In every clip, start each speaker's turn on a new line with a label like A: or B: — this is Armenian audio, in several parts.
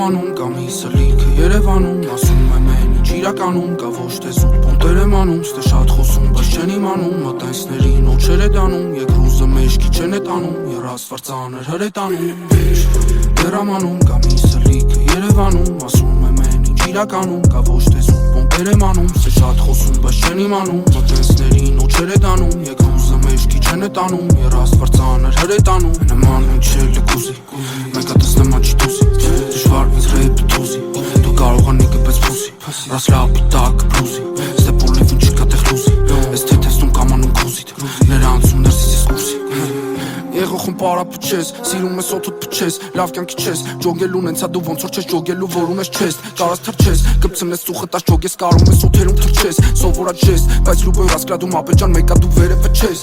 A: Երևանում կա մի սլիքը Երևանում ասում եմ են ինչ իրականում կա ոչ թե զուտ բունտեր եմ անում ստե շատ խոսում բայց չեն իմանում մտենսներին օջեր է դանում երկրուզը մեջքի չեն է տանում երասվար ծանր հրետանում Երևանում կա մի սլիքը Երևանում ասում եմ են ինչ իրականում կա ոչ թե զուտ բունտեր եմ անում ստե շատ խոսում բայց չեն իմանում մտենսներին օջեր է դանում երկրուզը մեջքի չեն է տանում երասվար ծանր հրետանում նման ինչ էլ կուզի Մեկը տեսնեմ աչի դուսի Դժվար ինձ ռեյպը դուզի Դու կարող անիկը պես փուսի Ռաս լապը տակ բլուզի Ստեպ ուլիվին չկա տեղ լուզի Ես թե տեսնում կամանում կուզիտ Ները անցում ներսիս ես կուրսի Եղոխում պարա պչես Սիրում ես օթոտ պչես Լավ կյանքի չես Ջոգելուն ենցա դու ոնց որ չես ջոգելու որում ես չես Կարաս թրջես Կպցնես ծուխը տաշ ջոգես կարում ես օթերում թրջես Սովորած ես Բայց լուբոյ հասկրադում ապեջան մեկա դու վերևը չես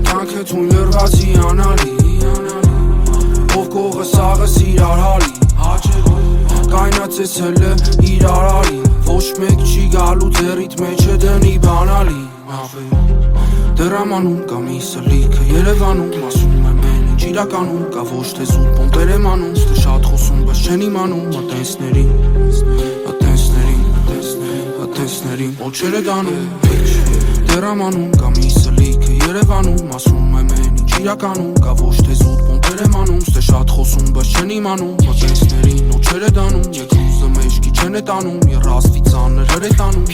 A: Կյանքը թուն լրվածի անալի Ով կողը սաղս իրար հալի Կայնած ես հլը իրար ալի Ոչ մեկ չի գալու ձերիտ մեջը դնի բանալի Դրամանում կա մի սլիքը Երևանում ասում եմ են ինչ իրականում Կա ոչ թե զուտ բունտեր եմ անում Ստե շատ խոսում բայց չեն իմանում Ատենսներին օջեր է դանում Դրամանում կա մի սլիքը Երևանում ասում եմ են ինչ իրականում Կա ոչ թե զուտ բունտեր եմ անում Ստե շատ խոսում բայց չեն իմանում Ատենսներին օջեր է դանում Երկրուզը մեջքի չեն է տանում Երասվի ծանր հրետանում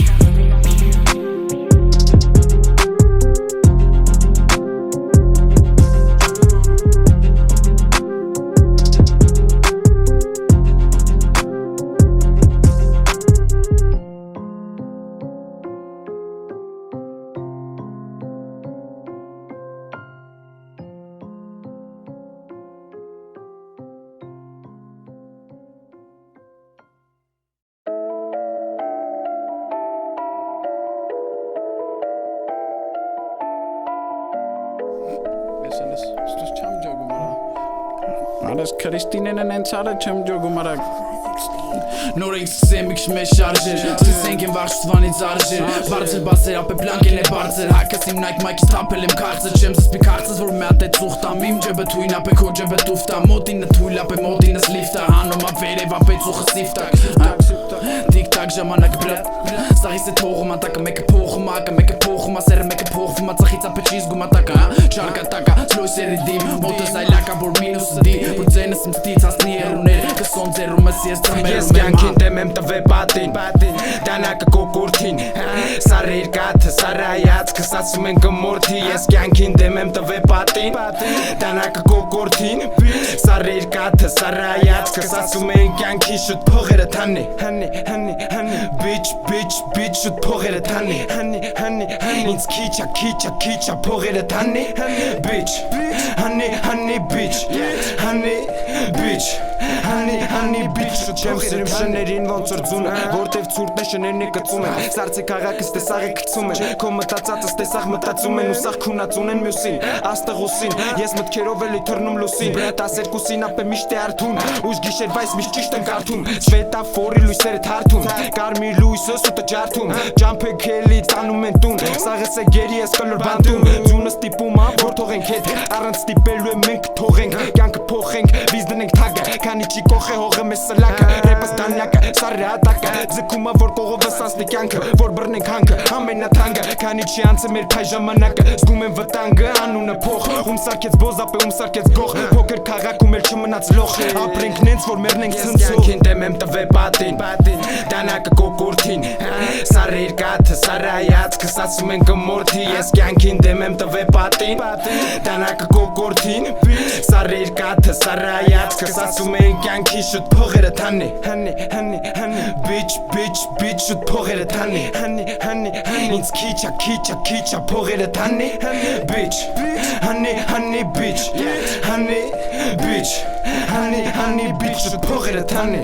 B: Ստուս չեմ ջոգում արա Արես Քրիստինեն են ընցարը չեմ ջոգում արա Նոր ենք սկսեմ իքշ մեզ շարժեր Սկսենք են վաղշտվանից արժեր Բարձր բասեր ապե պլանկեն է բարձր Հակս իմ նայք մայքից թապել եմ քարծր Չեմ զսպի քարծս որ մի հատ է ծուխ տամ Իմ ջեբը թույն ապե քո ջեբը տուֆտա Մոտինը թույլ ապե մոտինս լիֆտա Հանում ա վերև ապե ծուխը սիվտակ Տիկ-տակ ժամանակ բրատ Սաղիս է թողում ատակը մեկը փողում ակը Մեկը փողում ասերը մեկը փողվում ածախից ապե չի զգում ատակը Չարկատակա սլույսերի դիմ Մոտս այլակա որ մինուսը դի Որ ձենս իմ ստից հասնի երուներ Կսոն ձերումս ես ծմերում
C: Կյանքին դեմ եմ տվե պատին Դանակը կոկուրթին Սարը իր կաթը, սարը այացքս ասում են կմորդի Ես կյանքին դեմ եմ տվե պատին Դանակը կոկուրթին Սարը իր կաթը, սարը այացքս ասում են կյանքի շուտ փողերը թանի Bitch շուտ փողերը թանի Ինձ քիչա փողերը թանի Bitch Չեմ սիրում շներին ոնց որ ձունը Որտև ծուրտն է շներն է կծում են Սարցի քաղաքս տեսաղ է կծում են Քո մտածածս տեսաղ մտածում են Ուսաղ քունածուն են մյուսին Աստեղ ուսին Ես մտքերով էլի թռնում լուսին 12-ին ապե միշտ է արդուն Ուշ գիշեր վայս միշտ ճիշտ ենք արդում Սվետաֆորի լույսերը թարթում Կարմիր լույսը սուտը ջարդում Ջամփը քելի տանում են տուն Սաղս է գերի ես կլոր բանդում Ձունը ստիպում ա որ թողենք հետ Առանց ստիպելու է մենք թողենք Կյանքը փոխենք վիզ դնենք թագը Քանի չի կոխ է հողը մեզ սլակը Ռեպս դանյակը սարը ատակը Ձգում ա որ կողովը սանսնի կյանքը Որ բռնենք հանքը ամենաթանկը Քանի չի անցը մեր փայ ժամանակը Զգում են վտանգը անունը փող Ում սարքեց բոզ ապե ում սարքեց գող Փոքր քաղաքում էլ չմնաց լող Ապրենք նենց որ մեռնենք ցնցող Կյանքին դեմ եմ տվե պատին Դանակը կոկուրթին Սարը իր կաթը, սարը այացքս ասում են կմորդի Ես կյանքին դեմ եմ տվե պատին Դանակը կոկուրթին Սարը իր կաթը, սարը այացքս ասում են կյանքի շուտ փողերը թանի Bitch շուտ փողերը թանի Ինձ քիչա փողերը թանի Bitch շուտ փողերը թանի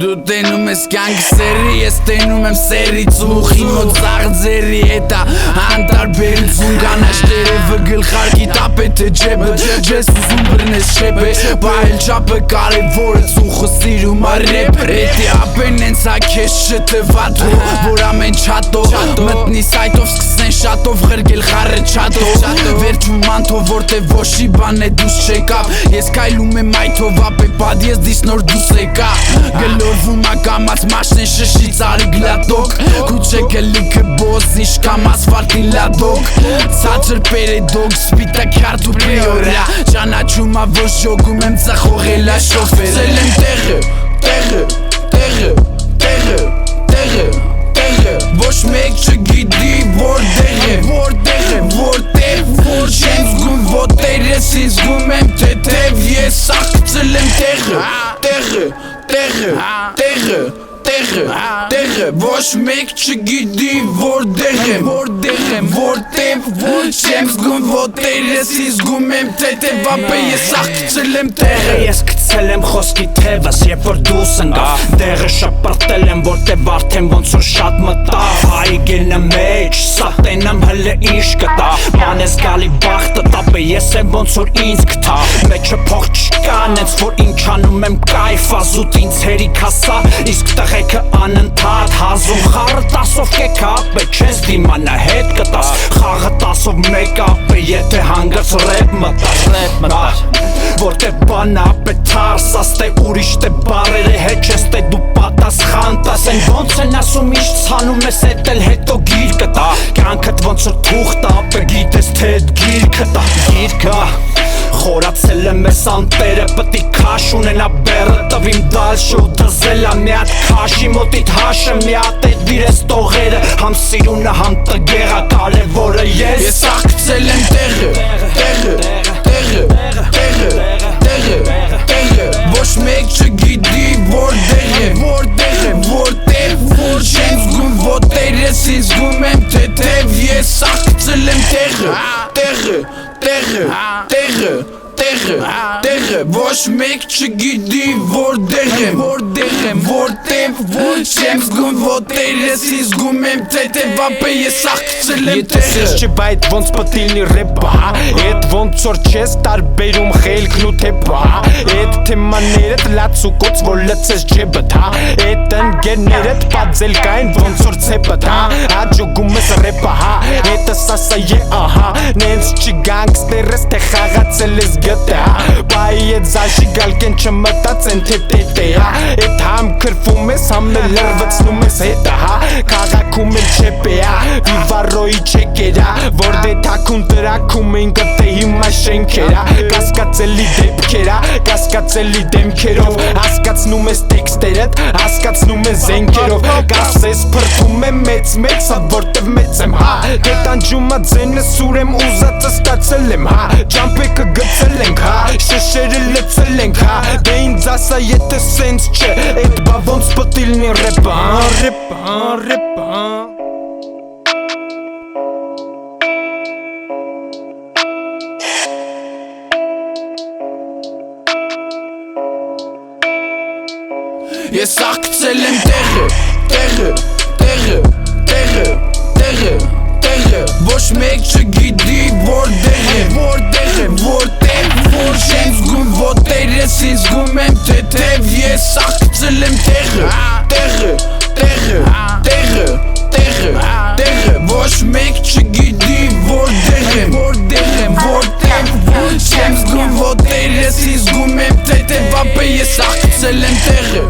B: Դու տենում ես կյանքի սերի, ես տենում եմ սերի ծուխի մոտ ծաղձերի հետա անտարբերություն կանաչ տերևը գլխարկի տապետ է ջեբը Ես ուզում բրնես շեպ է, բայել չապը կարևորը ծուխը սիրում արեպ Էտի ապեն ենց ակես շտվատո, որ ամեն չատո Մտնի սայտով սկսեն շատով ղրգել խարը չատով Վերջում մանթով որտև ոշի բան է դուս չեկավ Ես կայլում եմ այթով ապե պադ ես դիս նոր դուս եկա Գլորվում ակամած մաշնեն շշի ծարի գլատոք Կուչեկը լիքը բոզ իշկամ ասվարդի լադոք Ծաչր պերեդոք սպիտակ հարդու պեորա Ճանաչում ա ոչ ժոգում եմ ծախողելա շոֆեր Ծել եմ տեղը Ոչ մեկ չգիտի որտեղ Չեմ զգում ոտերս ինձ զգում եմ թեթև Ես սաղ կծել եմ տեղը Ոչ մեկ չգիտի որտեղ Չեմ զգում ոտերս ինձ զգում եմ թեթև Ապե ես սաղ կծել եմ տեղը
D: Ես կծել եմ խոսքի թևս, երբ որ դուս ընկավ Դեղը շպրտել եմ, որտև արդեն ոնց որ շատ մտավ Հայի գելնը մեջ, սատենամ հլը ինչ կտա Մանես գալի բախտը տապը, ես եմ ոնց որ ինձ կտա Մեջը փող չկան, ենց որ ինչ անում եմ կայֆ Ազուտ ինձ հերիք հասա, իսկ տղեկը անընդհատ Հազում խառը տասով կեք ապե, չես դիմանա հետ կտաս Խաղը տասով մեկ ապե, եթե հանգրց ռեպ մտար Որտև բան ապե թարս, աստե ուրիշ տե բարերը հետ չես տե դու պատասխան տաս Են ոնց են ասում ինչ ցանում ես էտ էլ հետո գիրկը տա Կյանքդ ոնց որ թուղթ ապե գիտես թե էտ գիրկը տա Խորացել եմ ես անտերը պտի քաշ ունենա բերը Տվիմ դալշը ու դզելա մի հատ քաշի մոտիտ հաշը Մի հատ էտ վիրես տողերը համ սիրունը համ տգեղա կարևորը ես
B: սաղ կծել եմ տեղը Ոչ մեկ չգիտի որտեղ Չեմ զգում ոտերս ինձ զգում եմ թեթև Ես սաղ կծել եմ տեղը Ոչ մեկ չգիտի որտեղ Չեմ զգում ոտերս ինձ զգում եմ թեթև Ապե ես սաղ կծել եմ տեղը
C: Ես չբա էտ ոնց պտիլնի ռեպա Էտ ոնց որ չես տարբերում խելքն ու թեպա Էտ թեմաներդ լացուկոց որ լծես ջեբդ Էտ ընգերներդ պատզել կային ոնց որ ցեպդ Հաջոգում ես ռեպա Էտս ասա է ահա Նենց չի գանգստերս թե խաղացել ես գտա Բայ էտ զաշի գալկեն չմտածեն թե տետե Էտ համ քրվում ես համ լրվծնում ես հետա Քաղաքում էլ չեպե Վիվարոյի չեկերա Որ դե թակուն տրակում են կտե հիմա շենքերա Կասկածելի դեպքերա Կասկածելի դեմքերով Հասկացնում ես տեքստերդ Հասկացնում ես զենքերով Կասես փրթում եմ մեծ Սա որտև մեծ եմ Դե տանջումա ձենը սուրեմ ուզածը ստացել եմ Ճամպեկը գծել ենք Շշերը լծել ենք Դե ինձ ասա եթե սենց չէ Էտ բա ոնց պտիլնի ռեպա
B: Ես սաղ կծել եմ տեղը Ոչ մեկ չգիտի որտեղ Չեմ զգում ոտերս ինձ զգում եմ թեթև Ես սաղ կծել եմ տեղը Ոչ մեկ չգիտի որտեղ Չեմ զգում ոտերս ինձ զգում եմ թեթև Ապե ես սաղ կծել եմ տեղը